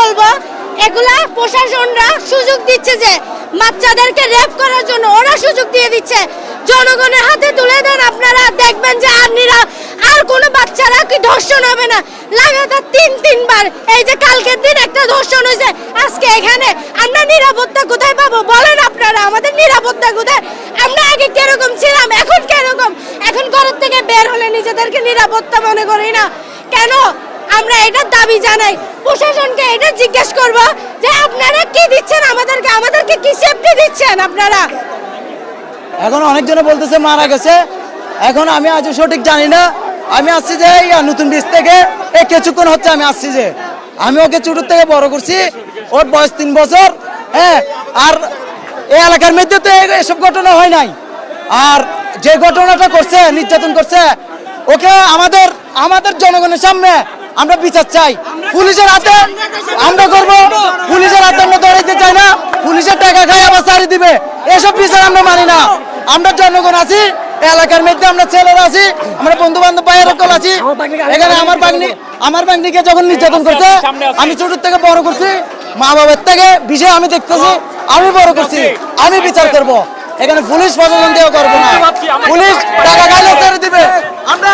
বলবো, এগুলা প্রশাসনরা সুযোগ দিচ্ছে যে বাচ্চাদেরকে রেপ করার জন্য ওরা সুযোগ দিয়ে দিচ্ছে। জনগণের হাতে তুলে দেন, আপনারা দেখবেন যে আর কোনো বাচ্চারা কি ধর্ষণ হবে না। লাগাতার তিনবার, এই যে কালকের দিন একটা ধর্ষণ হয়েছে, আজকে এখানে আমরা নিরাপত্তা কোথায় পাবো বলেন আপনারা? আমাদের নিরাপত্তা কোথায়? আমরা আগে কিরকম ছিলাম, এখন কিরকম? এখন ঘরের থেকে বের হলে নিজেদেরকে নিরাপত্তা মনে করি না কেন? আমরা এটার দাবি জানাই, প্রশাসনকে এটা জিজ্ঞেস করব যে আপনারা কি দিচ্ছেন আমাদেরকে কি সেফটি দিচ্ছেন আপনারা? এখন অনেকজনে বলতেছে মারা গেছে, এখন আমি আজ সঠিক জানি না। আমি আসছি যে নতুন বীজ থেকে এই কিছুক্ষণ হচ্ছে আমি আসছি যে আমি ওকে ছোট থেকে বড় করছি, ওর বয়স 3 বছর। হ্যাঁ, আর এই এলাকার মধ্যে তো এসব ঘটনা হয় নাই। আর যে ঘটনাটা করছে, নির্যাতন করছে, ওকে আমাদের জনগণের সামনে আমরা বিচার চাই। পুলিশের হাতে আমরা করবো, পুলিশের হাতে আমরা দৌড়াইতে চাই না। পুলিশের টাকা খাই আবার ছাড়ি দিবে, এসব বিচার আমরা মানি না। আমরা জনগণ আছি এলাকার মধ্যে, আমরা ছেলেরা আছি, আমরা বন্ধু বান্ধব ভাইয়ের কল আছি। এখানে আমার বাগনিকে যখন নির্যাতন করছে, আমি ছোট থেকে বড় করছি, মা বাবার থেকে বিষয় আমি দেখতেছি, আমি বড় করছি, আমি বিচার করব। এখানে পুলিশ প্রশাসন দিয়েও করবো না, পুলিশ টাকা খাইলে ছেড়ে দিবে। আমরা